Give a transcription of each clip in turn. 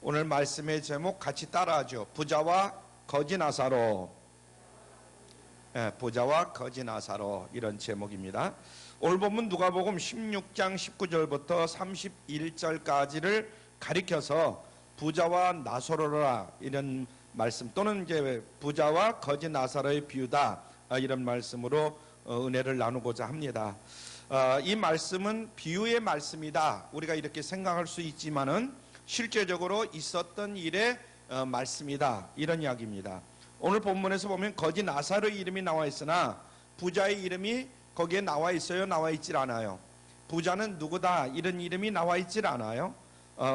오늘 말씀의 제목 같이 따라하죠. 부자와 거지 나사로. 부자와 거지 나사로, 이런 제목입니다. 오늘 본문 누가복음 16장 19절부터 31절까지를 가리켜서 부자와 나사로라, 이런 말씀, 또는 이제 부자와 거지 나사로의 비유다, 이런 말씀으로 은혜를 나누고자 합니다. 이 말씀은 비유의 말씀이다, 우리가 이렇게 생각할 수 있지만은 실제적으로 있었던 일의 말씀이다, 이런 이야기입니다. 오늘 본문에서 보면 거지 나사로의 이름이 나와 있으나 부자의 이름이 거기에 나와 있어요? 나와 있질 않아요? 부자는 누구다, 이런 이름이 나와 있질 않아요.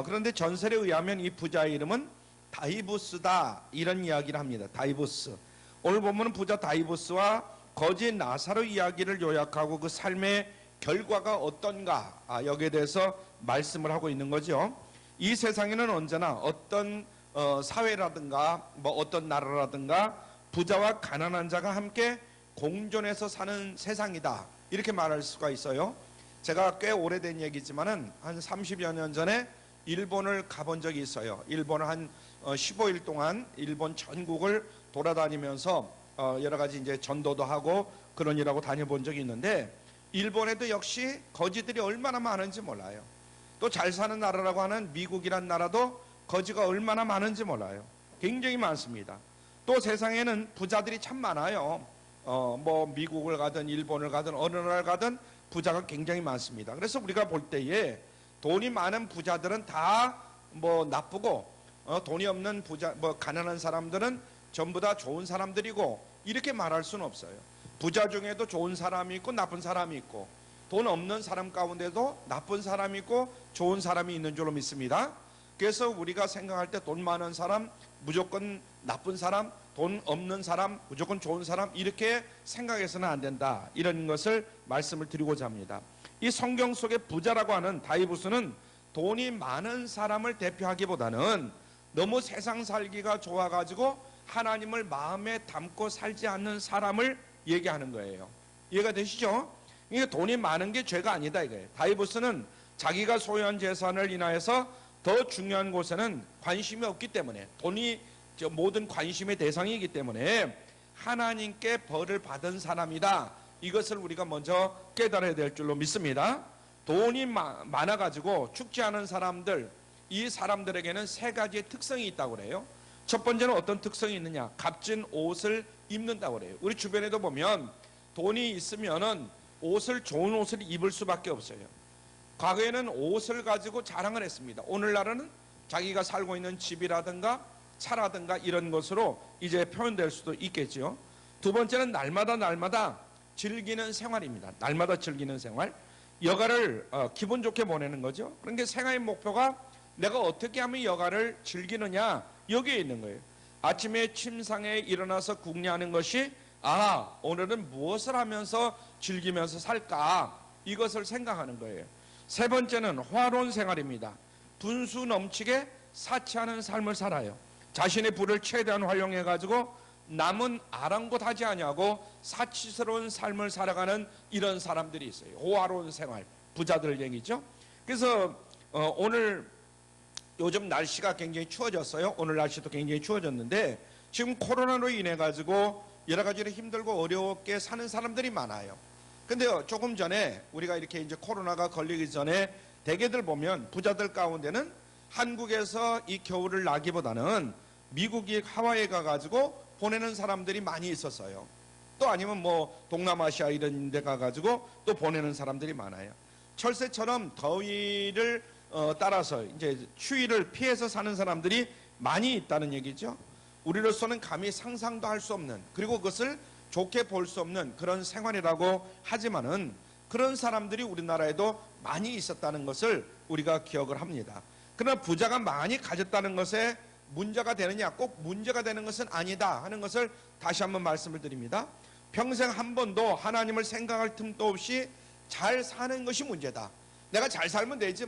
그런데 전설에 의하면 이 부자의 이름은 다이부스다, 이런 이야기를 합니다. 다이부스. 오늘 본문은 부자 다이부스와 거지 나사로 이야기를 요약하고 그 삶의 결과가 어떤가, 여기에 대해서 말씀을 하고 있는 거죠. 이 세상에는 언제나 어떤 사회라든가 어떤 나라라든가 부자와 가난한 자가 함께 공존해서 사는 세상이다, 이렇게 말할 수가 있어요. 제가 꽤 오래된 얘기지만은 한 30여 년 전에 일본을 가본 적이 있어요. 일본을 한 15일 동안 일본 전국을 돌아다니면서 여러 가지 이제 전도도 하고 그런 일하고 다녀본 적이 있는데, 일본에도 역시 거지들이 얼마나 많은지 몰라요. 또 잘 사는 나라라고 하는 미국이란 나라도 거지가 얼마나 많은지 몰라요. 굉장히 많습니다. 또 세상에는 부자들이 참 많아요. 미국을 가든 일본을 가든 어느 나라를 가든 부자가 굉장히 많습니다. 그래서 우리가 볼 때에 돈이 많은 부자들은 다 나쁘고, 돈이 없는 부자, 가난한 사람들은 전부 다 좋은 사람들이고, 이렇게 말할 수는 없어요. 부자 중에도 좋은 사람이 있고 나쁜 사람이 있고, 돈 없는 사람 가운데도 나쁜 사람이 있고 좋은 사람이 있는 줄로 믿습니다. 그래서 우리가 생각할 때 돈 많은 사람 무조건 나쁜 사람, 돈 없는 사람 무조건 좋은 사람, 이렇게 생각해서는 안 된다, 이런 것을 말씀을 드리고자 합니다. 이 성경 속의 부자라고 하는 다이부스는 돈이 많은 사람을 대표하기보다는 너무 세상 살기가 좋아가지고 하나님을 마음에 담고 살지 않는 사람을 얘기하는 거예요. 이해가 되시죠? 이게 돈이 많은 게 죄가 아니다, 이거예요. 다이부스는 자기가 소유한 재산을 인하여서 더 중요한 곳에는 관심이 없기 때문에, 돈이 모든 관심의 대상이기 때문에 하나님께 벌을 받은 사람이다, 이것을 우리가 먼저 깨달아야 될 줄로 믿습니다. 돈이 많아가지고 죽지 않은 사람들, 이 사람들에게는 세 가지의 특성이 있다고 그래요. 첫 번째는 어떤 특성이 있느냐, 값진 옷을 입는다고 그래요. 우리 주변에도 보면 돈이 있으면은 좋은 옷을 입을 수밖에 없어요. 과거에는 옷을 가지고 자랑을 했습니다. 오늘날은 자기가 살고 있는 집이라든가 차라든가 이런 것으로 이제 표현될 수도 있겠죠. 두 번째는 날마다 즐기는 생활입니다. 날마다 즐기는 생활, 여가를 기분 좋게 보내는 거죠. 그러니까 생활의 목표가 내가 어떻게 하면 여가를 즐기느냐, 여기에 있는 거예요. 아침에 침상에 일어나서 궁리하는 것이, 오늘은 무엇을 하면서 즐기면서 살까, 이것을 생각하는 거예요. 세 번째는 화로운 생활입니다. 분수 넘치게 사치하는 삶을 살아요. 자신의 부를 최대한 활용해 가지고 남은 아랑곳하지 아니하고 사치스러운 삶을 살아가는 이런 사람들이 있어요. 호화로운 생활, 부자들 얘기죠. 그래서 오늘 요즘 날씨가 굉장히 추워졌어요. 오늘 날씨도 굉장히 추워졌는데, 지금 코로나로 인해 가지고 여러 가지로 힘들고 어렵게 사는 사람들이 많아요. 근데 조금 전에 우리가 이렇게 이제 코로나가 걸리기 전에 대개들 보면 부자들 가운데는 한국에서 이 겨울을 나기보다는 미국이 하와이에 가가지고 보내는 사람들이 많이 있었어요. 또 아니면 동남아시아 이런 데 가가지고 또 보내는 사람들이 많아요. 철새처럼 더위를 따라서 이제 추위를 피해서 사는 사람들이 많이 있다는 얘기죠. 우리로서는 감히 상상도 할 수 없는, 그리고 그것을 좋게 볼 수 없는 그런 생활이라고 하지만은 그런 사람들이 우리나라에도 많이 있었다는 것을 우리가 기억을 합니다. 그러나 부자가 많이 가졌다는 것에 문제가 되느냐, 꼭 문제가 되는 것은 아니다 하는 것을 다시 한번 말씀을 드립니다. 평생 한 번도 하나님을 생각할 틈도 없이 잘 사는 것이 문제다. 내가 잘 살면 되지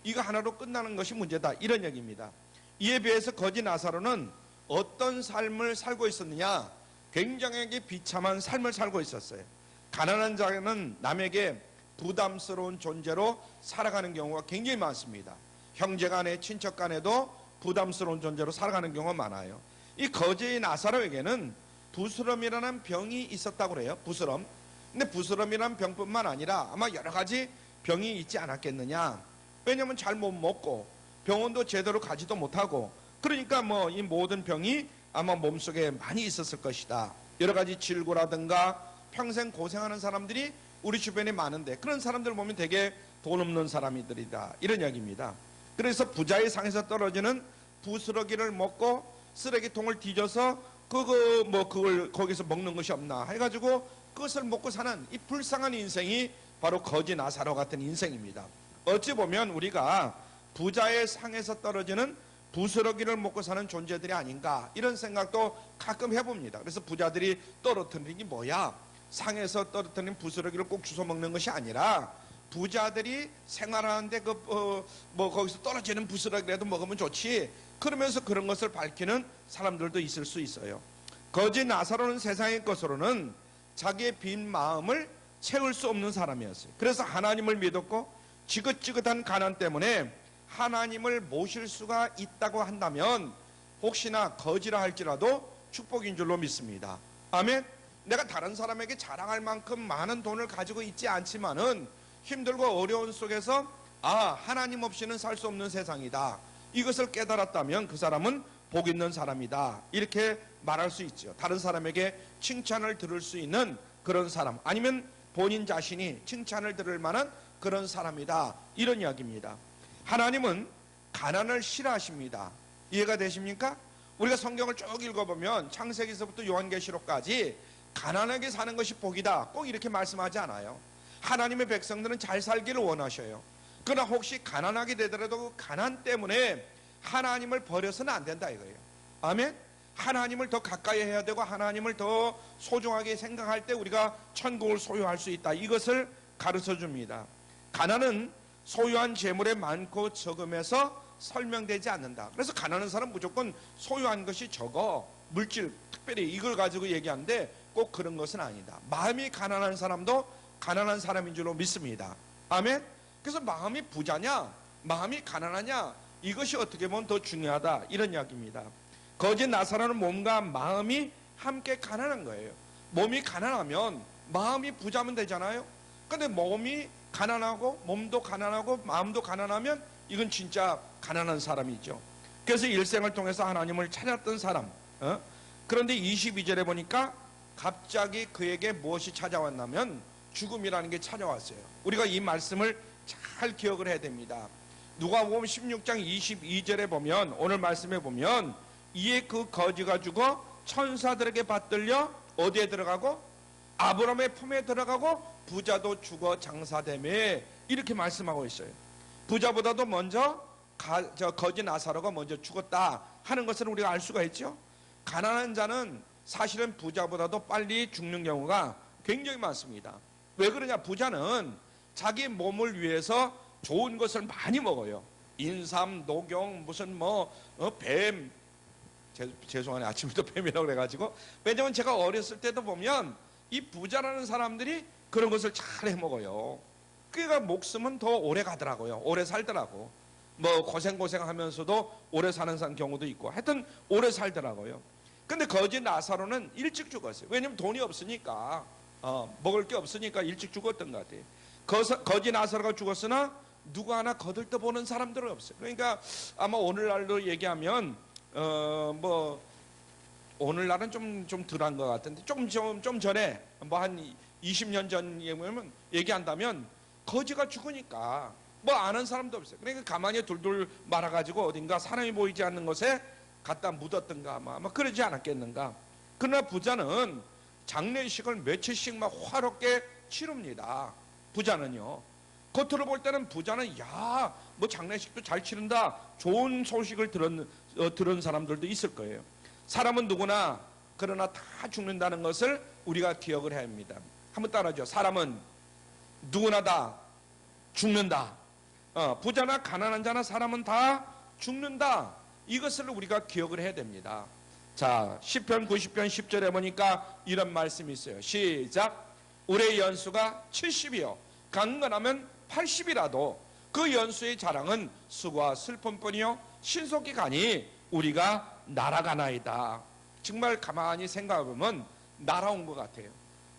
이거 하나로 끝나는 것이 문제다, 이런 얘기입니다. 이에 비해서 거지 나사로는 어떤 삶을 살고 있었느냐, 굉장히 비참한 삶을 살고 있었어요. 가난한 자는 남에게 부담스러운 존재로 살아가는 경우가 굉장히 많습니다. 형제간에, 친척간에도 부담스러운 존재로 살아가는 경우가 많아요. 이 거지 나사로에게는 부스럼이라는 병이 있었다고 그래요. 부스럼. 근데 부스럼이라는 병뿐만 아니라 아마 여러 가지 병이 있지 않았겠느냐. 왜냐하면 잘 못 먹고 병원도 제대로 가지도 못하고, 그러니까 뭐 이 모든 병이 아마 몸속에 많이 있었을 것이다. 여러 가지 질고라든가 평생 고생하는 사람들이 우리 주변에 많은데, 그런 사람들 보면 되게 돈 없는 사람들이다, 이런 이야기입니다. 그래서 부자의 상에서 떨어지는 부스러기를 먹고 쓰레기통을 뒤져서 그걸 거기서 먹는 것이 없나 해가지고 그것을 먹고 사는 이 불쌍한 인생이 바로 거지 나사로 같은 인생입니다. 어찌 보면 우리가 부자의 상에서 떨어지는 부스러기를 먹고 사는 존재들이 아닌가, 이런 생각도 가끔 해봅니다. 그래서 부자들이 떨어뜨리는 게 뭐야? 상에서 떨어뜨리는 부스러기를 꼭 주워 먹는 것이 아니라 부자들이 생활하는데 거기서 떨어지는 부스러기라도 먹으면 좋지, 그러면서 그런 것을 밝히는 사람들도 있을 수 있어요. 거지 나사로는 세상의 것으로는 자기의 빈 마음을 채울 수 없는 사람이었어요. 그래서 하나님을 믿었고 지긋지긋한 가난 때문에 하나님을 모실 수가 있다고 한다면 혹시나 거지라 할지라도 축복인 줄로 믿습니다. 아멘. 내가 다른 사람에게 자랑할 만큼 많은 돈을 가지고 있지 않지만은 힘들고 어려운 속에서 하나님 없이는 살 수 없는 세상이다, 이것을 깨달았다면 그 사람은 복 있는 사람이다, 이렇게 말할 수 있죠. 다른 사람에게 칭찬을 들을 수 있는 그런 사람, 아니면 본인 자신이 칭찬을 들을 만한 그런 사람이다, 이런 이야기입니다. 하나님은 가난을 싫어하십니다. 이해가 되십니까? 우리가 성경을 쭉 읽어보면 창세기서부터 요한계시록까지 가난하게 사는 것이 복이다, 꼭 이렇게 말씀하지 않아요. 하나님의 백성들은 잘 살기를 원하셔요. 그러나 혹시 가난하게 되더라도 그 가난 때문에 하나님을 버려서는 안 된다, 이거예요. 아멘. 하나님을 더 가까이 해야 되고 하나님을 더 소중하게 생각할 때 우리가 천국을 소유할 수 있다, 이것을 가르쳐 줍니다. 가난은 소유한 재물의 많고 적음에서 설명되지 않는다. 그래서 가난한 사람 무조건 소유한 것이 적어, 물질 특별히 이걸 가지고 얘기하는데 꼭 그런 것은 아니다. 마음이 가난한 사람도 가난한 사람인 줄로 믿습니다. 아멘. 그래서 마음이 부자냐 마음이 가난하냐, 이것이 어떻게 보면 더 중요하다, 이런 이야기입니다. 거짓 나사로는 몸과 마음이 함께 가난한 거예요. 몸이 가난하면 마음이 부자면 되잖아요. 근데 몸이 가난하고 몸도 가난하고 마음도 가난하면 이건 진짜 가난한 사람이죠. 그래서 일생을 통해서 하나님을 찾았던 사람, 그런데 22절에 보니까 갑자기 그에게 무엇이 찾아왔냐면 죽음이라는 게 찾아왔어요. 우리가 이 말씀을 잘 기억을 해야 됩니다. 누가복음 16장 22절에 보면, 오늘 말씀에 보면 이에 그 거지가 죽어 천사들에게 받들려 어디에 들어가고? 아브라함의 품에 들어가고 부자도 죽어 장사되매, 이렇게 말씀하고 있어요. 부자보다도 먼저 거지 나사로가 먼저 죽었다 하는 것을 우리가 알 수가 있죠. 가난한 자는 사실은 부자보다도 빨리 죽는 경우가 굉장히 많습니다. 왜 그러냐? 부자는 자기 몸을 위해서 좋은 것을 많이 먹어요. 인삼, 녹용, 무슨 뱀, 죄송하네, 아침부터 뱀이라고 그래가지고. 왜냐면 제가 어렸을 때도 보면 이 부자라는 사람들이 그런 것을 잘 해먹어요. 그러니까 목숨은 더 오래 가더라고요. 오래 살더라고. 고생하면서도 오래 사는 경우도 있고, 하여튼 오래 살더라고요. 근데 거지 나사로는 일찍 죽었어요. 왜냐면 돈이 없으니까, 먹을 게 없으니까 일찍 죽었던 것 같아요. 거지 나사로가 죽었으나 누구 하나 거들떠보는 사람들은 없어요. 그러니까 아마 오늘날로 얘기하면 오늘날은 좀 덜한 것 같은데 좀 전에 한 20년 전 얘기한다면 거지가 죽으니까 아는 사람도 없어요. 그러니까 가만히 둘둘 말아가지고 어딘가 사람이 보이지 않는 곳에 갖다 묻었던가 아마 그러지 않았겠는가. 그러나 부자는 장례식을 며칠씩 막 화롭게 치릅니다. 부자는요. 겉으로 볼 때는 부자는 장례식도 잘 치른다, 좋은 소식을 들은 사람들도 있을 거예요. 사람은 누구나 그러나 다 죽는다는 것을 우리가 기억을 해야 합니다. 한번 따라하죠. 사람은 누구나 다 죽는다. 부자나 가난한 자나 사람은 다 죽는다. 이것을 우리가 기억을 해야 됩니다. 자, 시편 90편 10절에 보니까 이런 말씀이 있어요. 시작. 우리의 연수가 70이요 강건하면 80이라도 그 연수의 자랑은 수고와 슬픔뿐이요 신속히 가니 우리가 날아가나이다. 정말 가만히 생각해보면 날아온 것 같아요.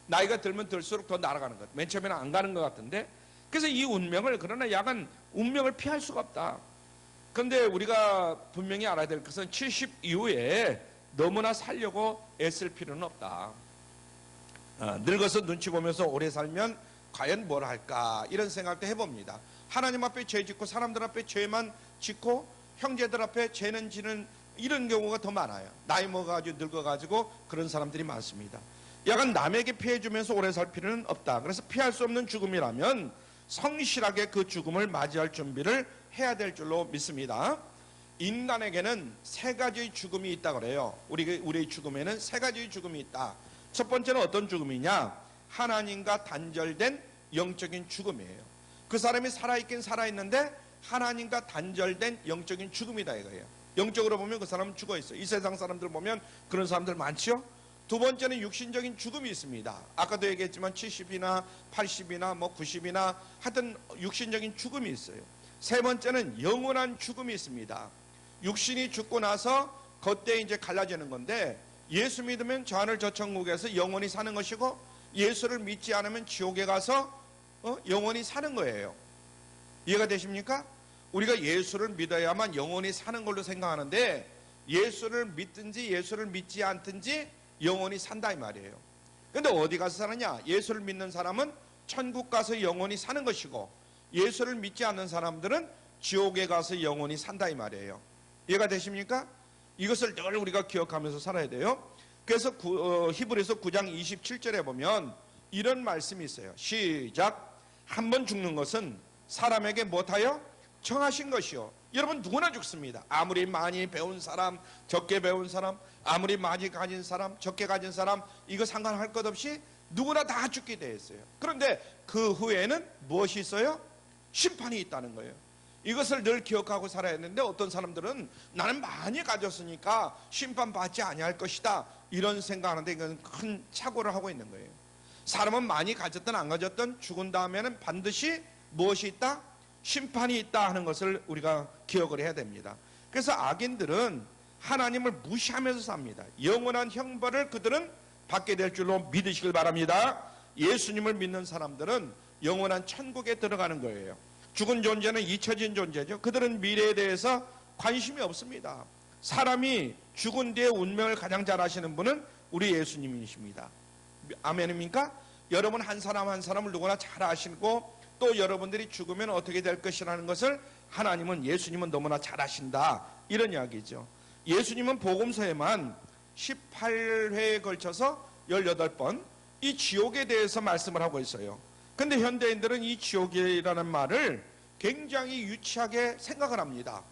나이가 들면 들수록 더 날아가는 것 같아요. 맨 처음에는 안 가는 것 같은데, 그래서 이 운명을, 그러나 약간 운명을 피할 수가 없다. 그런데 우리가 분명히 알아야 될 것은 70 이후에 너무나 살려고 애쓸 필요는 없다. 늙어서 눈치 보면서 오래 살면 과연 뭘 할까, 이런 생각도 해봅니다. 하나님 앞에 죄 짓고 사람들 앞에 죄만 짓고 형제들 앞에 죄는 지는 이런 경우가 더 많아요. 나이 먹어가지고 늙어가지고 그런 사람들이 많습니다. 약간 남에게 피해주면서 오래 살 필요는 없다. 그래서 피할 수 없는 죽음이라면 성실하게 그 죽음을 맞이할 준비를 해야 될 줄로 믿습니다. 인간에게는 세 가지의 죽음이 있다 그래요. 우리의 죽음에는 세 가지의 죽음이 있다. 첫 번째는 어떤 죽음이냐? 하나님과 단절된 영적인 죽음이에요. 그 사람이 살아있긴 살아있는데 하나님과 단절된 영적인 죽음이다 이거예요. 영적으로 보면 그 사람은 죽어 있어요. 이 세상 사람들 보면 그런 사람들 많죠. 두 번째는 육신적인 죽음이 있습니다. 아까도 얘기했지만 70이나 80이나 90이나 하여튼 육신적인 죽음이 있어요. 세 번째는 영원한 죽음이 있습니다. 육신이 죽고 나서 그때 이제 갈라지는 건데, 예수 믿으면 저 하늘 저 천국에서 영원히 사는 것이고, 예수를 믿지 않으면 지옥에 가서 영원히 사는 거예요. 이해가 되십니까? 우리가 예수를 믿어야만 영원히 사는 걸로 생각하는데, 예수를 믿든지 예수를 믿지 않든지 영원히 산다 이 말이에요. 근데 어디 가서 사느냐? 예수를 믿는 사람은 천국 가서 영원히 사는 것이고, 예수를 믿지 않는 사람들은 지옥에 가서 영원히 산다 이 말이에요. 이해가 되십니까? 이것을 늘 우리가 기억하면서 살아야 돼요. 그래서 히브리서 9장 27절에 보면 이런 말씀이 있어요. 시작. 한 번 죽는 것은 사람에게 못하여 정하신 것이요. 여러분, 누구나 죽습니다. 아무리 많이 배운 사람, 적게 배운 사람, 아무리 많이 가진 사람, 적게 가진 사람, 이거 상관할 것 없이 누구나 다 죽게 되어 있어요. 그런데 그 후에는 무엇이 있어요? 심판이 있다는 거예요. 이것을 늘 기억하고 살아야 하는데, 어떤 사람들은 나는 많이 가졌으니까 심판받지 아니할 것이다, 이런 생각하는데 이건 큰 착오를 하고 있는 거예요. 사람은 많이 가졌든 안 가졌든 죽은 다음에는 반드시 무엇이 있다? 심판이 있다 하는 것을 우리가 기억을 해야 됩니다. 그래서 악인들은 하나님을 무시하면서 삽니다. 영원한 형벌을 그들은 받게 될 줄로 믿으시길 바랍니다. 예수님을 믿는 사람들은 영원한 천국에 들어가는 거예요. 죽은 존재는 잊혀진 존재죠. 그들은 미래에 대해서 관심이 없습니다. 사람이 죽은 뒤에 운명을 가장 잘 아시는 분은 우리 예수님이십니다. 아멘입니까? 여러분 한 사람 한 사람을 누구나 잘 아시고, 또 여러분들이 죽으면 어떻게 될 것이라는 것을 하나님은, 예수님은 너무나 잘 아신다, 이런 이야기죠. 예수님은 복음서에만 18회에 걸쳐서 18번 이 지옥에 대해서 말씀을 하고 있어요. 근데 현대인들은 이 지옥이라는 말을 굉장히 유치하게 생각을 합니다.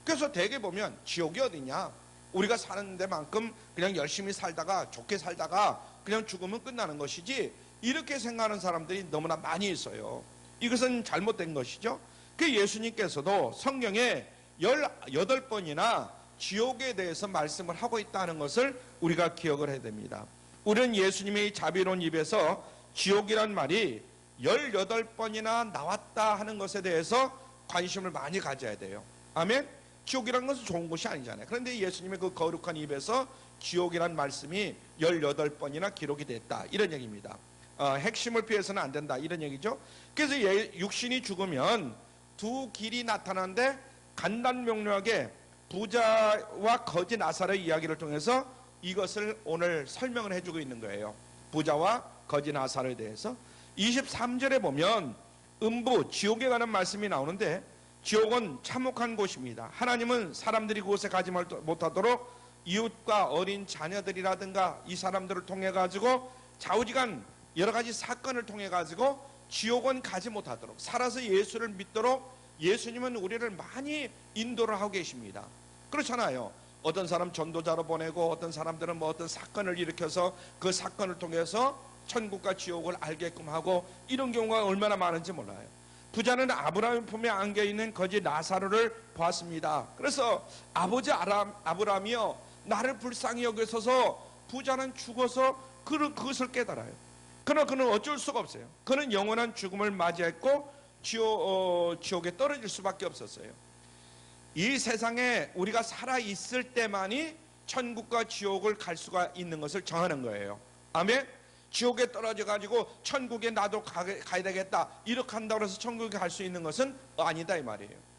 그래서 대개 보면 지옥이 어디냐? 우리가 사는 데만큼 그냥 열심히 살다가 좋게 살다가 그냥 죽으면 끝나는 것이지, 이렇게 생각하는 사람들이 너무나 많이 있어요. 이것은 잘못된 것이죠. 그 예수님께서도 성경에 18번이나 지옥에 대해서 말씀을 하고 있다는 것을 우리가 기억을 해야 됩니다. 우리는 예수님의 자비로운 입에서 지옥이란 말이 18번이나 나왔다 하는 것에 대해서 관심을 많이 가져야 돼요. 아멘? 지옥이란 것은 좋은 것이 아니잖아요. 그런데 예수님의 그 거룩한 입에서 지옥이란 말씀이 18번이나 기록이 됐다, 이런 얘기입니다. 핵심을 피해서는 안 된다, 이런 얘기죠. 그래서 육신이 죽으면 두 길이 나타나는데, 간단명료하게 부자와 거지 나사로의 이야기를 통해서 이것을 오늘 설명을 해주고 있는 거예요. 부자와 거지 나사로에 대해서 23절에 보면 음부, 지옥에 관한 말씀이 나오는데, 지옥은 참혹한 곳입니다. 하나님은 사람들이 그곳에 가지 못하도록 이웃과 어린 자녀들이라든가 이 사람들을 통해 가지고 좌우지간 여러 가지 사건을 통해 가지고 지옥은 가지 못하도록, 살아서 예수를 믿도록 예수님은 우리를 많이 인도를 하고 계십니다. 그렇잖아요. 어떤 사람 전도자로 보내고, 어떤 사람들은 뭐 어떤 사건을 일으켜서 그 사건을 통해서 천국과 지옥을 알게끔 하고, 이런 경우가 얼마나 많은지 몰라요. 부자는 아브라함 품에 안겨있는 거지 나사로를 보았습니다. 그래서 아버지 아브라함이여, 나를 불쌍히 여기소서. 부자는 죽어서 그것을 깨달아요. 그러나 그는 어쩔 수가 없어요. 그는 영원한 죽음을 맞이했고 지옥에 떨어질 수밖에 없었어요. 이 세상에 우리가 살아있을 때만이 천국과 지옥을 갈 수가 있는 것을 정하는 거예요. 아멘. 지옥에 떨어져 가지고 천국에 나도 가야 되겠다 이렇게 한다고 해서 천국에 갈 수 있는 것은 아니다 이 말이에요.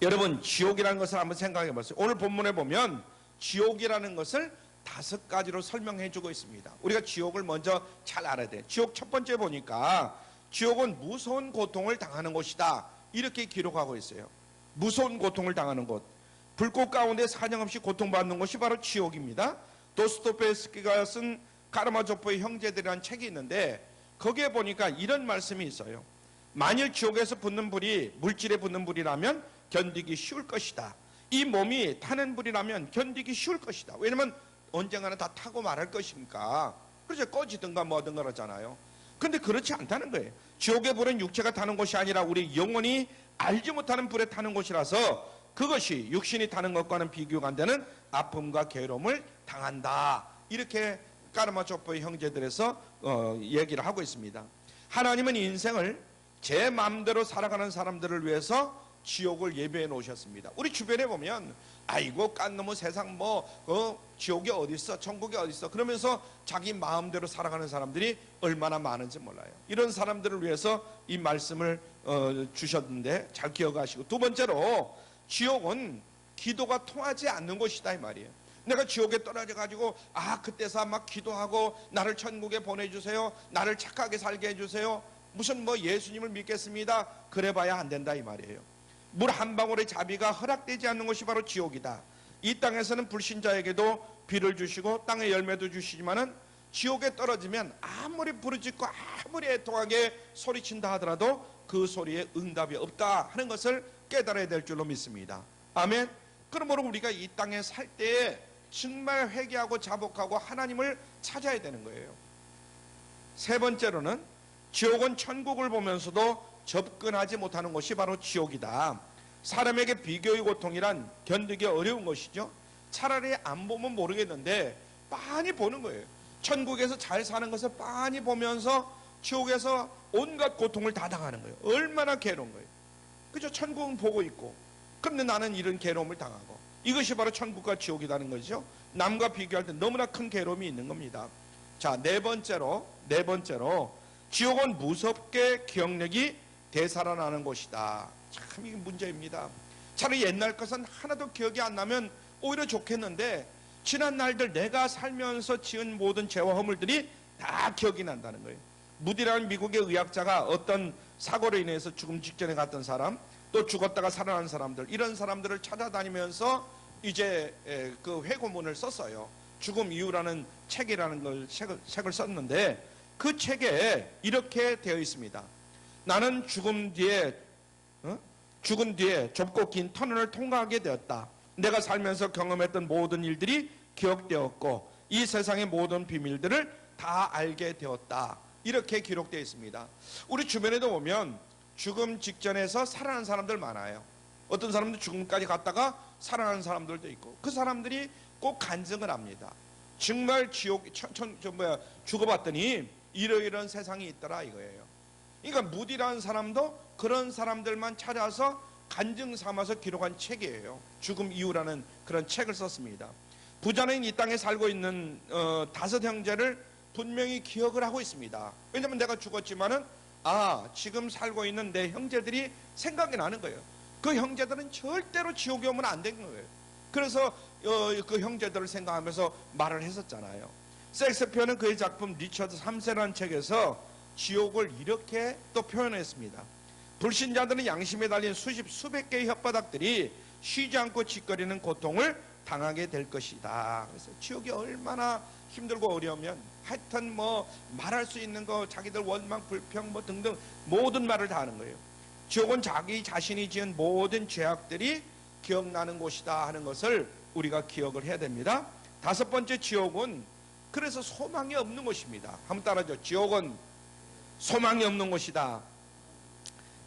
여러분, 지옥이라는 것을 한번 생각해 보세요. 오늘 본문에 보면 지옥이라는 것을 5가지로 설명해 주고 있습니다. 우리가 지옥을 먼저 잘 알아야 돼. 지옥 첫 번째 보니까 지옥은 무서운 고통을 당하는 곳이다 이렇게 기록하고 있어요. 무서운 고통을 당하는 곳, 불꽃 가운데 사정없이 고통받는 곳이 바로 지옥입니다. 도스토옙스키가 쓴 카라마조프의 형제들이라는 책이 있는데 거기에 보니까 이런 말씀이 있어요. 만일 지옥에서 붙는 불이 물질에 붙는 불이라면 견디기 쉬울 것이다. 이 몸이 타는 불이라면 견디기 쉬울 것이다. 왜냐면 언젠가는 다 타고 말할 것이니까. 그래서 꺼지든가 뭐든 그러잖아요. 근데 그렇지 않다는 거예요. 지옥의 불은 육체가 타는 곳이 아니라 우리 영혼이 알지 못하는 불에 타는 곳이라서 그것이 육신이 타는 것과는 비교가 안 되는 아픔과 괴로움을 당한다. 이렇게 까르마초프의 형제들에서 얘기를 하고 있습니다. 하나님은 인생을 제 마음대로 살아가는 사람들을 위해서 지옥을 예배해 놓으셨습니다. 우리 주변에 보면 아이고 깐 놈의 세상 지옥이 어디 있어 천국이 어디 있어 그러면서 자기 마음대로 살아가는 사람들이 얼마나 많은지 몰라요. 이런 사람들을 위해서 이 말씀을 주셨는데 잘 기억하시고, 두 번째로 지옥은 기도가 통하지 않는 곳이다 이 말이에요. 내가 지옥에 떨어져 가지고 그때서 막 기도하고 나를 천국에 보내주세요, 나를 착하게 살게 해주세요, 무슨 예수님을 믿겠습니다 그래 봐야 안 된다 이 말이에요. 물 한 방울의 자비가 허락되지 않는 것이 바로 지옥이다. 이 땅에서는 불신자에게도 비를 주시고 땅의 열매도 주시지만은 지옥에 떨어지면 아무리 부르짖고 아무리 애통하게 소리친다 하더라도 그 소리에 응답이 없다 하는 것을 깨달아야 될 줄로 믿습니다. 아멘. 그러므로 우리가 이 땅에 살 때에 정말 회개하고 자복하고 하나님을 찾아야 되는 거예요. 세 번째로는 지옥은 천국을 보면서도 접근하지 못하는 것이 바로 지옥이다. 사람에게 비교의 고통이란 견디기 어려운 것이죠. 차라리 안 보면 모르겠는데 빤히 보는 거예요. 천국에서 잘 사는 것을 빤히 보면서 지옥에서 온갖 고통을 다 당하는 거예요. 얼마나 괴로운 거예요. 그죠? 천국은 보고 있고 그런데 나는 이런 괴로움을 당하고, 이것이 바로 천국과 지옥이라는 거죠. 남과 비교할 때 너무나 큰 괴로움이 있는 겁니다. 자, 네 번째로 지옥은 무섭게 기억력이 되살아나는 곳이다. 참 이게 문제입니다. 차라리 옛날 것은 하나도 기억이 안 나면 오히려 좋겠는데 지난 날들 내가 살면서 지은 모든 죄와 허물들이 다 기억이 난다는 거예요. 무디라는 미국의 의학자가 어떤 사고로 인해서 죽음 직전에 갔던 사람, 또 죽었다가 살아난 사람들, 이런 사람들을 찾아다니면서 이제 그 회고문을 썼어요. 죽음 이유라는 책을 썼는데 그 책에 이렇게 되어 있습니다. 나는 죽은 뒤에 좁고 긴 터널을 통과하게 되었다. 내가 살면서 경험했던 모든 일들이 기억되었고 이 세상의 모든 비밀들을 다 알게 되었다. 이렇게 기록되어 있습니다. 우리 주변에도 보면 죽음 직전에서 살아난 사람들 많아요. 어떤 사람들 죽음까지 갔다가 살아난 사람들도 있고, 그 사람들이 꼭 간증을 합니다. 정말 죽어봤더니 이러이러한 세상이 있더라 이거예요. 그러니까 무디라는 사람도 그런 사람들만 찾아서 간증 삼아서 기록한 책이에요. 죽음 이유라는 그런 책을 썼습니다. 부자는 이 땅에 살고 있는 5 형제를 분명히 기억을 하고 있습니다. 왜냐하면 내가 죽었지만은 지금 살고 있는 내 형제들이 생각이 나는 거예요. 그 형제들은 절대로 지옥에 오면 안 되는 거예요. 그래서 그 형제들을 생각하면서 말을 했었잖아요. 섹스피어는 그의 작품 리처드 3세라는 책에서 지옥을 이렇게 또 표현했습니다. 불신자들은 양심에 달린 수백 개의 혓바닥들이 쉬지 않고 짓거리는 고통을 당하게 될 것이다. 그래서 지옥이 얼마나 힘들고 어려우면 하여튼 말할 수 있는 거 자기들 원망 불평 등등 모든 말을 다 하는 거예요. 지옥은 자기 자신이 지은 모든 죄악들이 기억나는 곳이다 하는 것을 우리가 기억을 해야 됩니다. 5번째, 지옥은 그래서 소망이 없는 곳입니다. 한번 따라하죠. 지옥은 소망이 없는 곳이다.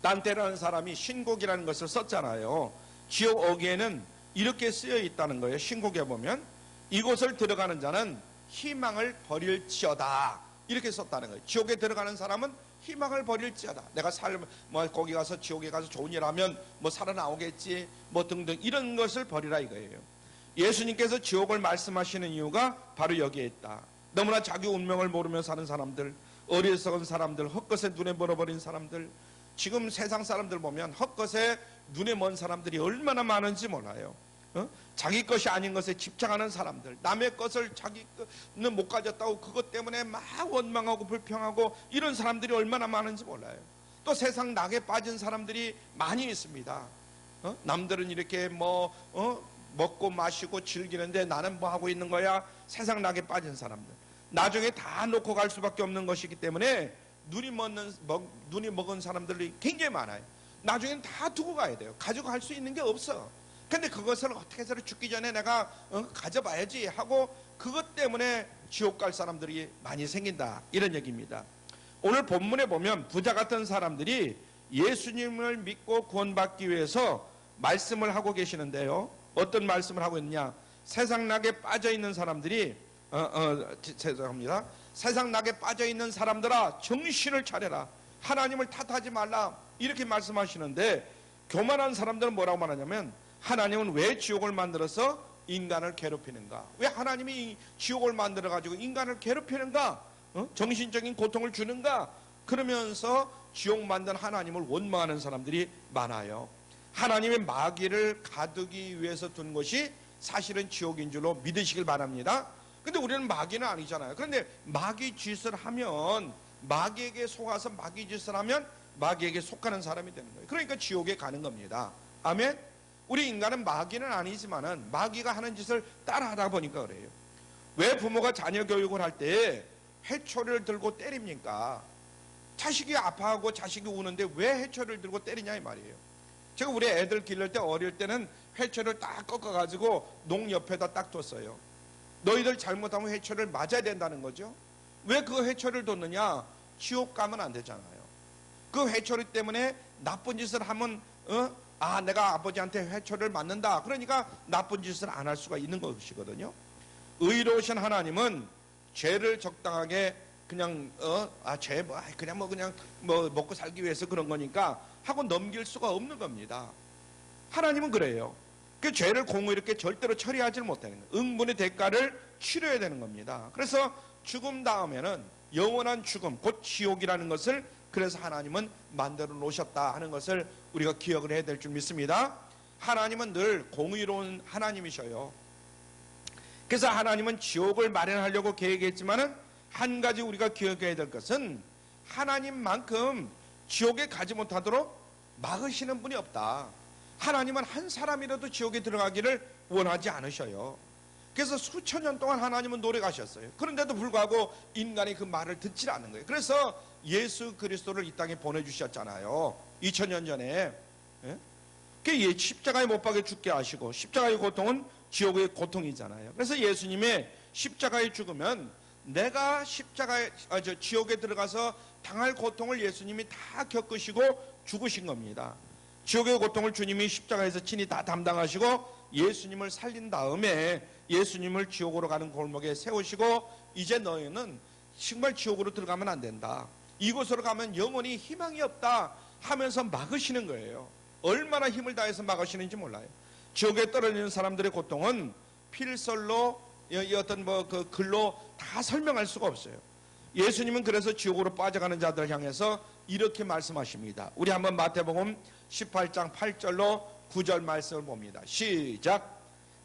단테라는 사람이 신곡이라는 것을 썼잖아요. 지옥 어귀에는 이렇게 쓰여 있다는 거예요. 신곡에 보면 이곳을 들어가는 자는 희망을 버릴지어다 이렇게 썼다는 거예요. 지옥에 들어가는 사람은 희망을 버릴지어다. 내가 거기 가서 지옥에 가서 좋은 일 하면 뭐 살아나오겠지 뭐 등등 이런 것을 버리라 이거예요. 예수님께서 지옥을 말씀하시는 이유가 바로 여기에 있다. 너무나 자기 운명을 모르며 사는 사람들, 어리석은 사람들, 헛것에 눈에 멀어버린 사람들, 지금 세상 사람들 보면 헛것에 눈에 먼 사람들이 얼마나 많은지 몰라요. 자기 것이 아닌 것에 집착하는 사람들, 남의 것을 자기는 못 가졌다고 그것 때문에 막 원망하고 불평하고 이런 사람들이 얼마나 많은지 몰라요. 또 세상 낙에 빠진 사람들이 많이 있습니다. 남들은 이렇게 먹고 마시고 즐기는데 나는 뭐 하고 있는 거야? 세상 낙에 빠진 사람들, 나중에 다 놓고 갈 수밖에 없는 것이기 때문에 눈이 먹은 사람들이 굉장히 많아요. 나중엔 다 두고 가야 돼요. 가지고 갈 수 있는 게 없어. 근데 그것을 어떻게 해서 죽기 전에 내가 가져봐야지 하고 그것 때문에 지옥 갈 사람들이 많이 생긴다, 이런 얘기입니다. 오늘 본문에 보면 부자 같은 사람들이 예수님을 믿고 구원받기 위해서 말씀을 하고 계시는데요. 어떤 말씀을 하고 있느냐? 세상 낙에 빠져 있는 사람들이 죄송합니다. 세상 낙에 빠져 있는 사람들아 정신을 차려라. 하나님을 탓하지 말라. 이렇게 말씀하시는데 교만한 사람들은 뭐라고 말하냐면 하나님은 왜 지옥을 만들어서 인간을 괴롭히는가? 왜 하나님이 지옥을 만들어 가지고 인간을 괴롭히는가? 정신적인 고통을 주는가? 그러면서 지옥 만든 하나님을 원망하는 사람들이 많아요. 하나님의 마귀를 가두기 위해서 둔 것이 사실은 지옥인 줄로 믿으시길 바랍니다. 근데 우리는 마귀는 아니잖아요. 그런데 마귀 짓을 하면, 마귀에게 속아서 마귀 짓을 하면 마귀에게 속하는 사람이 되는 거예요. 그러니까 지옥에 가는 겁니다. 아멘. 우리 인간은 마귀는 아니지만은 마귀가 하는 짓을 따라하다 보니까 그래요. 왜 부모가 자녀 교육을 할 때 회초리를 들고 때립니까? 자식이 아파하고 자식이 우는데 왜 회초리를 들고 때리냐 이 말이에요. 제가 우리 애들 기를 때 어릴 때는 회초리를 딱 꺾어가지고 농 옆에다 딱 뒀어요. 너희들 잘못하면 회초리를 맞아야 된다는 거죠. 왜 그 회초리를 뒀느냐? 지옥 가면 안 되잖아요. 그 회초리 때문에 나쁜 짓을 하면 내가 아버지한테 회초리를 맞는다. 그러니까 나쁜 짓을 안 할 수가 있는 것이거든요. 의로우신 하나님은 죄를 적당하게 그냥 그냥 먹고 살기 위해서 그런 거니까 하고 넘길 수가 없는 겁니다. 하나님은 그래요. 그 죄를 공의롭게 절대로 처리하지 못하는 거예요. 응분의 대가를 치러야 되는 겁니다. 그래서 죽음 다음에는 영원한 죽음, 곧 지옥이라는 것을 그래서 하나님은 만들어 놓으셨다 하는 것을 우리가 기억을 해야 될 줄 믿습니다. 하나님은 늘 공의로운 하나님이셔요. 그래서 하나님은 지옥을 마련하려고 계획했지만은 한 가지 우리가 기억해야 될 것은 하나님만큼 지옥에 가지 못하도록 막으시는 분이 없다. 하나님은 한 사람이라도 지옥에 들어가기를 원하지 않으셔요. 그래서 수천 년 동안 하나님은 노력하셨어요. 그런데도 불구하고 인간이 그 말을 듣지 않는 거예요. 그래서 예수 그리스도를 이 땅에 보내주셨잖아요. 2000년 전에. 십자가에 못 박혀 죽게 하시고, 십자가의 고통은 지옥의 고통이잖아요. 그래서 예수님의 십자가에 죽으면 내가 지옥에 들어가서 당할 고통을 예수님이 다 겪으시고 죽으신 겁니다. 지옥의 고통을 주님이 십자가에서 친히 다 담당하시고 예수님을 살린 다음에 예수님을 지옥으로 가는 골목에 세우시고, 이제 너희는 정말 지옥으로 들어가면 안 된다, 이곳으로 가면 영원히 희망이 없다 하면서 막으시는 거예요. 얼마나 힘을 다해서 막으시는지 몰라요. 지옥에 떨어지는 사람들의 고통은 필설로 어떤 그 글로 다 설명할 수가 없어요. 예수님은 그래서 지옥으로 빠져가는 자들을 향해서 이렇게 말씀하십니다. 우리 한번 마태복음 18장 8절로 9절 말씀을 봅니다. 시작.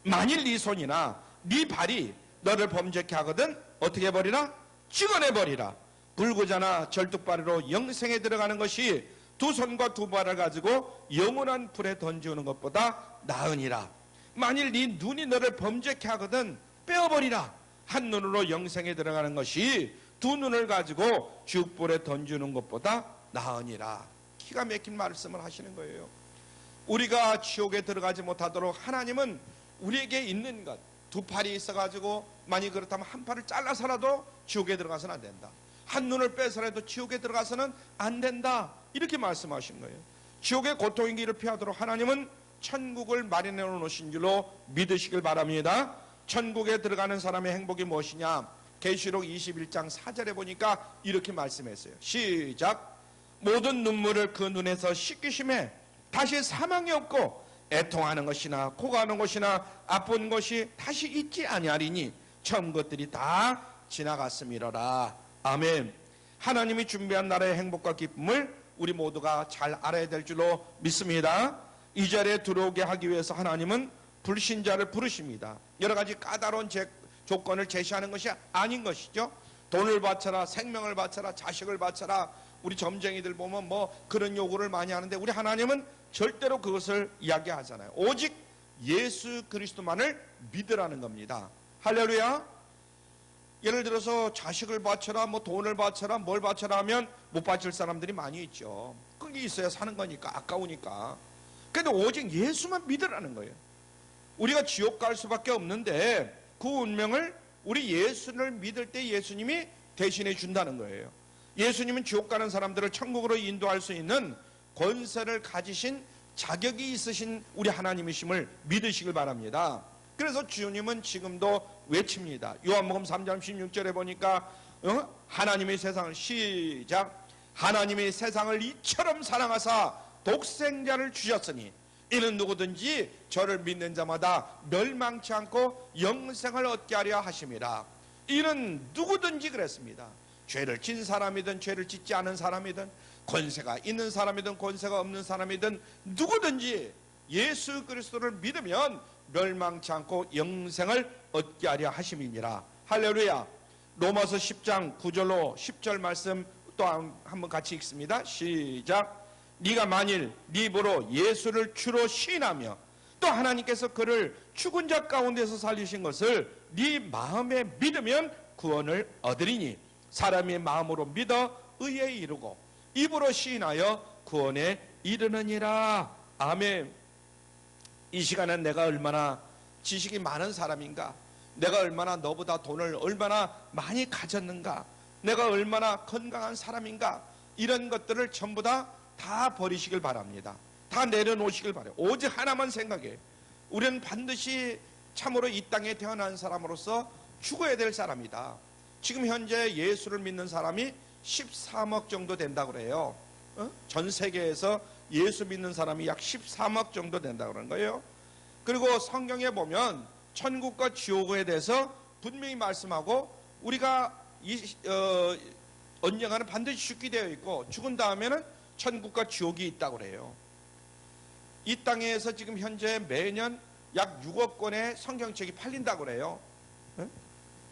만일 네 손이나 네 발이 너를 범죄케 하거든 어떻게 해버리라? 찍어내버리라. 불구자나 절뚝발이로 영생에 들어가는 것이 두 손과 두 발을 가지고 영원한 불에 던지는 것보다 나으니라. 만일 네 눈이 너를 범죄케 하거든 빼어버리라. 한 눈으로 영생에 들어가는 것이 두 눈을 가지고 지옥불에 던지는 것보다 나으니라. 기가 막힌 말씀을 하시는 거예요. 우리가 지옥에 들어가지 못하도록 하나님은 우리에게 있는 것, 두 팔이 있어가지고 만약 그렇다면 한 팔을 잘라서라도 지옥에 들어가서는 안 된다, 한 눈을 빼서라도 지옥에 들어가서는 안 된다, 이렇게 말씀하신 거예요. 지옥의 고통의 길을 피하도록 하나님은 천국을 마련해 놓으신 줄로 믿으시길 바랍니다. 천국에 들어가는 사람의 행복이 무엇이냐? 계시록 21장 4절에 보니까 이렇게 말씀했어요. 시작. 모든 눈물을 그 눈에서 씻기심에 다시 사망이 없고 애통하는 것이나 고가하는 것이나 아픈 것이 다시 있지 아니하리니 처음 것들이 다 지나갔음이로라. 아멘. 하나님이 준비한 나라의 행복과 기쁨을 우리 모두가 잘 알아야 될 줄로 믿습니다. 이 자리에 들어오게 하기 위해서 하나님은 불신자를 부르십니다. 여러 가지 까다로운 조건을 제시하는 것이 아닌 것이죠. 돈을 바쳐라, 생명을 바쳐라, 자식을 바쳐라. 우리 점쟁이들 보면 뭐 그런 요구를 많이 하는데 우리 하나님은 절대로 그것을 이야기하잖아요. 오직 예수 그리스도만을 믿으라는 겁니다. 할렐루야. 예를 들어서 자식을 바쳐라, 뭐 돈을 바쳐라, 뭘 바쳐라 하면 못 바칠 사람들이 많이 있죠. 그게 있어야 사는 거니까, 아까우니까. 근데 오직 예수만 믿으라는 거예요. 우리가 지옥 갈 수밖에 없는데 그 운명을 우리 예수를 믿을 때 예수님이 대신해 준다는 거예요. 예수님은 지옥 가는 사람들을 천국으로 인도할 수 있는 권세를 가지신 자격이 있으신 우리 하나님이심을 믿으시길 바랍니다. 그래서 주님은 지금도 외칩니다. 요한복음 3장 16절에 보니까 하나님이 세상을 시작. 하나님이 세상을 이처럼 사랑하사 독생자를 주셨으니 이는 누구든지 저를 믿는 자마다 멸망치 않고 영생을 얻게 하려 하심이라. 이는 누구든지 그랬습니다. 죄를 진 사람이든 죄를 짓지 않은 사람이든 권세가 있는 사람이든 권세가 없는 사람이든 누구든지 예수 그리스도를 믿으면 멸망치 않고 영생을 얻게 하려 하심이니라. 할렐루야. 로마서 10장 9절로 10절 말씀 또 한번 같이 읽습니다. 시작. 네가 만일 네 입으로 예수를 주로 시인하며 또 하나님께서 그를 죽은 자 가운데서 살리신 것을 네 마음에 믿으면 구원을 얻으리니 사람의 마음으로 믿어 의에 이르고 입으로 시인하여 구원에 이르느니라. 아멘. 이 시간엔 내가 얼마나 지식이 많은 사람인가, 내가 얼마나 너보다 돈을 얼마나 많이 가졌는가, 내가 얼마나 건강한 사람인가, 이런 것들을 전부 다 버리시길 바랍니다. 다 내려놓으시길 바라요. 오직 하나만 생각해. 우리는 반드시 참으로 이 땅에 태어난 사람으로서 죽어야 될 사람이다. 지금 현재 예수를 믿는 사람이 13억 정도 된다고 그래요. 전 세계에서 예수 믿는 사람이 약 13억 정도 된다고 그러는 거예요. 그리고 성경에 보면 천국과 지옥에 대해서 분명히 말씀하고 우리가 언젠가는 반드시 죽게 되어 있고 죽은 다음에는 천국과 지옥이 있다고 그래요. 이 땅에서 지금 현재 매년 약 6억 권의 성경책이 팔린다고 그래요.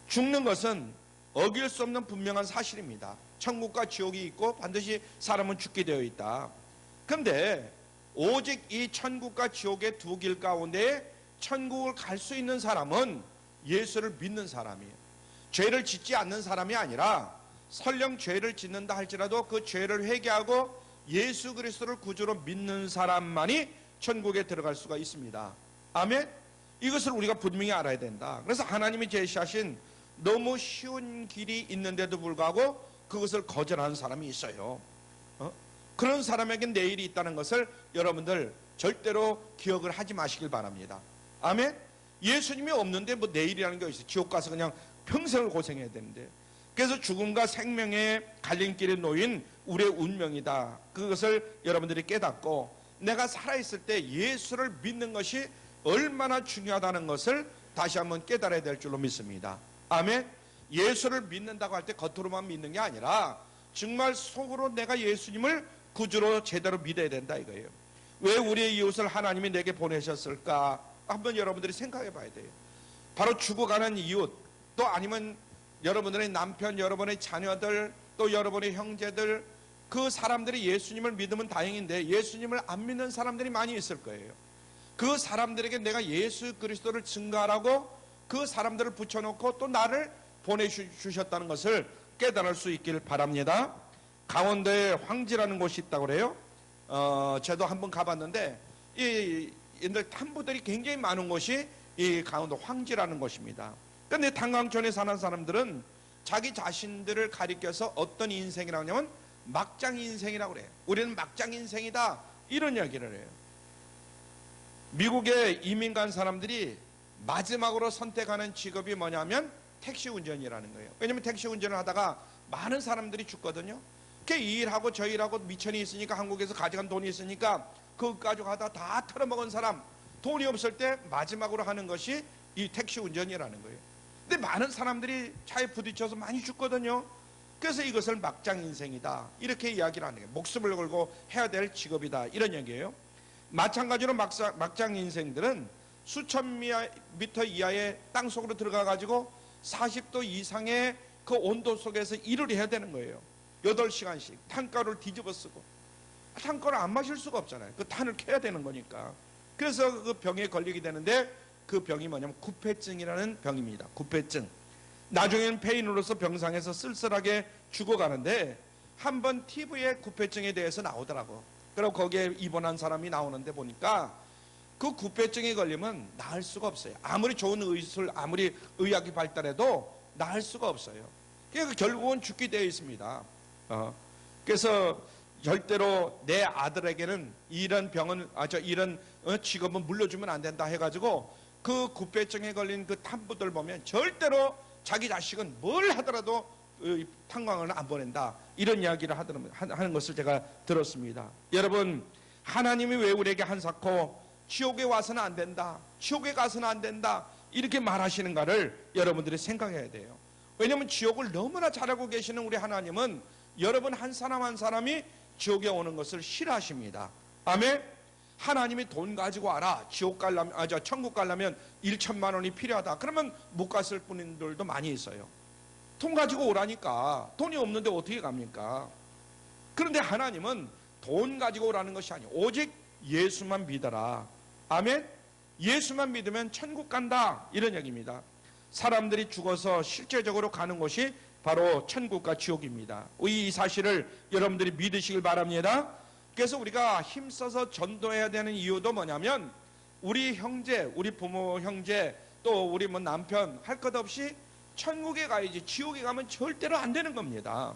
죽는 것은 어길 수 없는 분명한 사실입니다. 천국과 지옥이 있고 반드시 사람은 죽게 되어 있다. 그런데 오직 이 천국과 지옥의 두 길 가운데 천국을 갈 수 있는 사람은 예수를 믿는 사람이에요. 죄를 짓지 않는 사람이 아니라 설령 죄를 짓는다 할지라도 그 죄를 회개하고 예수 그리스도를 구주로 믿는 사람만이 천국에 들어갈 수가 있습니다. 아멘. 이것을 우리가 분명히 알아야 된다. 그래서 하나님이 제시하신 너무 쉬운 길이 있는데도 불구하고 그것을 거절하는 사람이 있어요. 그런 사람에겐 내일이 있다는 것을 여러분들 절대로 기억을 하지 마시길 바랍니다. 아멘. 예수님이 없는데 뭐 내일이라는 게 있어요. 지옥 가서 그냥 평생을 고생해야 되는데. 그래서 죽음과 생명의 갈림길에 놓인 우리의 운명이다. 그것을 여러분들이 깨닫고 내가 살아있을 때 예수를 믿는 것이 얼마나 중요하다는 것을 다시 한번 깨달아야 될 줄로 믿습니다. 아멘. 예수를 믿는다고 할 때 겉으로만 믿는 게 아니라 정말 속으로 내가 예수님을 구주로 제대로 믿어야 된다 이거예요. 왜 우리의 이웃을 하나님이 내게 보내셨을까? 한번 여러분들이 생각해 봐야 돼요. 바로 죽어가는 이웃, 또 아니면 여러분들의 남편, 여러분의 자녀들, 또 여러분의 형제들, 그 사람들이 예수님을 믿으면 다행인데 예수님을 안 믿는 사람들이 많이 있을 거예요. 그 사람들에게 내가 예수 그리스도를 증거하라고 그 사람들을 붙여놓고 또 나를 보내주셨다는 것을 깨달을 수 있길 바랍니다. 강원도에 황지라는 곳이 있다고 그래요. 저도 한번 가봤는데 옛날 탐부들이 굉장히 많은 곳이 이 강원도 황지라는 곳입니다. 그런데 탄광촌에 사는 사람들은 자기 자신들을 가리켜서 어떤 인생이라고 하냐면 막장 인생이라고 그래요. 우리는 막장 인생이다 이런 이야기를 해요. 미국에 이민 간 사람들이 마지막으로 선택하는 직업이 뭐냐면 택시 운전이라는 거예요. 왜냐하면 택시 운전을 하다가 많은 사람들이 죽거든요. 이 일하고 저 일하고 미천이 있으니까, 한국에서 가져간 돈이 있으니까 그거 가지고 하다 다 털어먹은 사람, 돈이 없을 때 마지막으로 하는 것이 이 택시 운전이라는 거예요. 근데 많은 사람들이 차에 부딪혀서 많이 죽거든요. 그래서 이것을 막장 인생이다, 이렇게 이야기를 하는 거예요. 목숨을 걸고 해야 될 직업이다, 이런 얘기예요. 마찬가지로 막장 인생들은 수천 미터 이하의 땅 속으로 들어가 가지고 40도 이상의 그 온도 속에서 일을 해야 되는 거예요. 8시간씩 탄가루를 뒤집어 쓰고, 탄가루 안 마실 수가 없잖아요. 그 탄을 캐야 되는 거니까. 그래서 그 병에 걸리게 되는데, 그 병이 뭐냐면 구폐증이라는 병입니다. 구폐증. 나중에는 폐인으로서 병상에서 쓸쓸하게 죽어가는데, 한번 TV에 구폐증에 대해서 나오더라고. 그리고 거기에 입원한 사람이 나오는데 보니까 그 구폐증에 걸리면 나을 수가 없어요. 아무리 좋은 의술, 아무리 의학이 발달해도 나을 수가 없어요. 그러니까 결국은 죽게 되어 있습니다. 그래서 절대로 내 아들에게는 이런 병은, 이런 직업은 물려주면 안 된다 해가지고, 그 구폐증에 걸린 그 탄부들 보면 절대로 자기 자식은 뭘 하더라도 탄광을 안 보낸다, 이런 이야기를 하는 것을 제가 들었습니다. 여러분, 하나님이 왜 우리에게 한사코 지옥에 와서는 안 된다, 지옥에 가서는 안 된다, 이렇게 말하시는가를 여러분들이 생각해야 돼요. 왜냐하면 지옥을 너무나 잘 알고 계시는 우리 하나님은 여러분 한 사람 한 사람이 지옥에 오는 것을 싫어하십니다. 아멘. 하나님이 돈 가지고 와라, 지옥 가려면, 천국 가려면 1천만 원이 필요하다, 그러면 못 갔을 분들도 많이 있어요. 돈 가지고 오라니까. 돈이 없는데 어떻게 갑니까? 그런데 하나님은 돈 가지고 오라는 것이 아니에요. 오직 예수만 믿어라. 아멘. 예수만 믿으면 천국 간다, 이런 얘기입니다. 사람들이 죽어서 실제적으로 가는 곳이 바로 천국과 지옥입니다. 이 사실을 여러분들이 믿으시길 바랍니다. 그래서 우리가 힘써서 전도해야 되는 이유도 뭐냐면, 우리 형제, 우리 부모 형제, 또 우리 남편 할 것 없이 천국에 가야지, 지옥에 가면 절대로 안 되는 겁니다.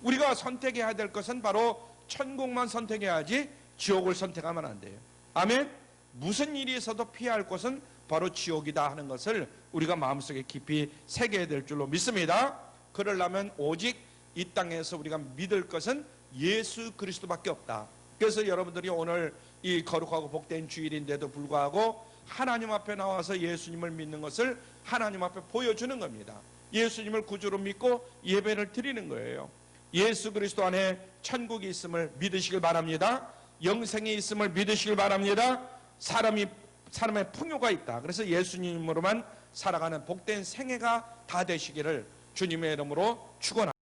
우리가 선택해야 될 것은 바로 천국만 선택해야지 지옥을 선택하면 안 돼요. 아멘. 무슨 일이 있어도 피해야 할 곳은 바로 지옥이다 하는 것을 우리가 마음속에 깊이 새겨야 될 줄로 믿습니다. 그러려면 오직 이 땅에서 우리가 믿을 것은 예수 그리스도밖에 없다. 그래서 여러분들이 오늘 이 거룩하고 복된 주일인데도 불구하고 하나님 앞에 나와서 예수님을 믿는 것을 하나님 앞에 보여주는 겁니다. 예수님을 구주로 믿고 예배를 드리는 거예요. 예수 그리스도 안에 천국이 있음을 믿으시길 바랍니다. 영생이 있음을 믿으시길 바랍니다. 사람의 풍요가 있다. 그래서 예수님으로만 살아가는 복된 생애가 다 되시기를 주님의 이름으로 축원합니다.